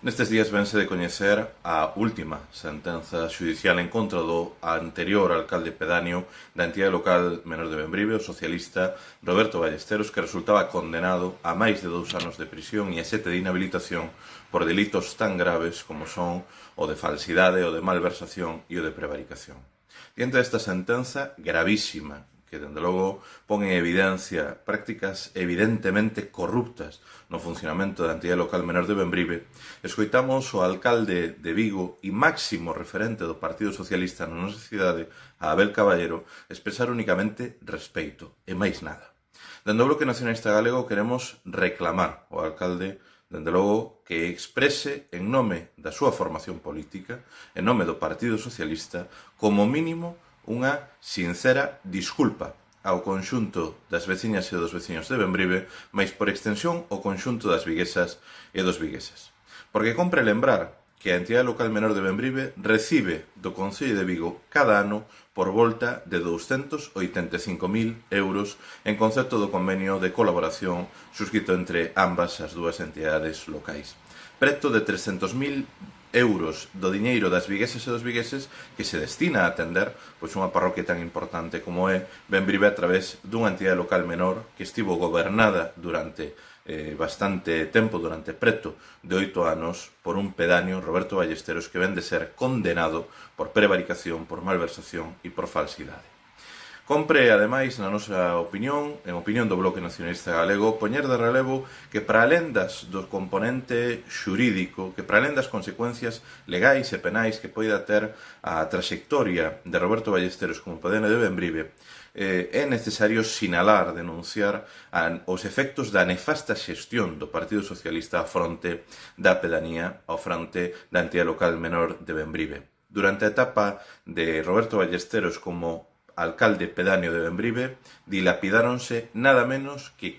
Nestes días vense de coñecer a última sentenza xudicial en contra do anterior alcalde pedáneo da entidade local menor de Bembrive, o socialista Roberto Ballesteros, que resultaba condenado a máis de 2 anos de prisión e a 7 de inhabilitación por delitos tan graves como son o de falsidade, o de malversación e o de prevaricación. Diante desta sentenza gravísima, que, dende logo, pon en evidencia prácticas evidentemente corruptas no funcionamento da entidade local menor de Bembrive, escoitamos o alcalde de Vigo e máximo referente do Partido Socialista na nosa cidade, a Abel Caballero, expresar únicamente respeito, e máis nada. Dende o Bloque Nacionalista Galego queremos reclamar ao alcalde, dende logo, que exprese en nome da súa formación política, en nome do Partido Socialista, como mínimo, unha sincera disculpa ao conxunto das veciñas e dos veciños de Bembrive, mais por extensión ao conxunto das viguesas e dos vigueses. Porque compre lembrar que a entidade local menor de Bembrive recibe do Concello de Vigo cada ano por volta de 285.000 euros en concepto do convenio de colaboración suscrito entre ambas as dúas entidades locais. Preto de 300.000 euros do diñeiro das vigueses e dos vigueses que se destina a atender pois unha parroquia tan importante como é Bembrive a través dunha entidade local menor que estivo gobernada durante bastante tempo, durante preto de 8 anos, por un pedáneo, Roberto Ballesteros, que ven de ser condenado por prevaricación, por malversación e por falsidade. Compre, ademais, na nosa opinión, en opinión do Bloque Nacionalista Galego, poñer de relevo que para alén do componente xurídico, que para alén das consecuencias legais e penais que poida ter a trayectoria de Roberto Ballesteros como pedáneo de Bembrive, é necesario sinalar, denunciar os efectos da nefasta xestión do Partido Socialista a fronte da pedanía, ao fronte da entidade local menor de Bembrive. Durante a etapa de Roberto Ballesteros como alcalde pedáneo de Bembrive, dilapidáronse nada menos que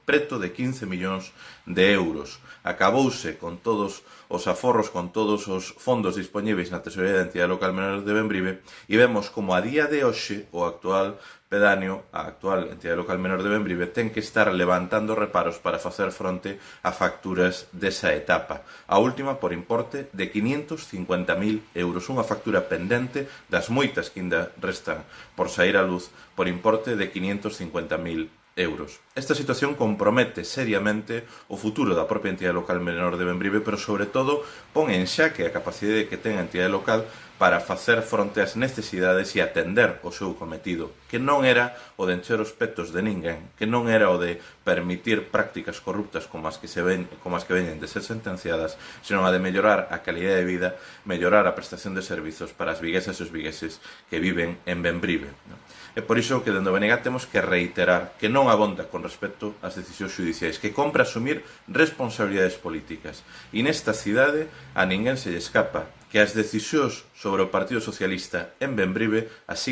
preto de 15 millóns de euros. Acabouse con todos os aforros, con todos os fondos dispoñíveis na tesorería da entidade local menor de Bembrive e vemos como a día de hoxe o actual pedáneo, a actual entidade local menor de Bembrive, ten que estar levantando reparos para facer fronte a facturas desa etapa. A última por importe de 550.000 euros, unha factura pendente das moitas que ainda restan por sair á luz por importe de 550.000 euros. Esta situación compromete seriamente o futuro da propia entidade local menor de Bembrive, pero sobre todo pon en xaque a capacidade que ten a entidade local para facer fronte ás necesidades e atender o seu cometido, que non era o de encher os petos de ninguén, que non era o de permitir prácticas corruptas como as que veñen de ser sentenciadas, senón a de mellorar a calidade de vida, mellorar a prestación de servizos para as viguesas e os vigueses que viven en Bembrive. É por iso que dende o BNG temos que reiterar que non abonda con respecto ás decisións judiciais, que compra asumir responsabilidades políticas. E nesta cidade a ninguén se lle escapa que as decisións sobre o Partido Socialista en Bembrive as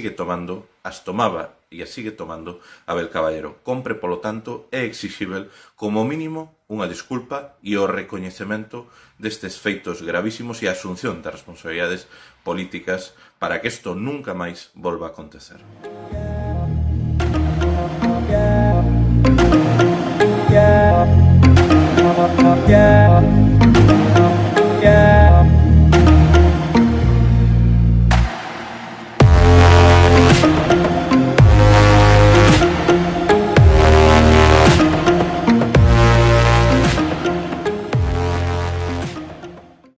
tomaba e as sigue tomando Abel Caballero. Compre, polo tanto, é exixível, como mínimo, unha disculpa e o recoñecemento destes feitos gravísimos e a asunción das responsabilidades políticas para que isto nunca máis volva a acontecer. Yeah.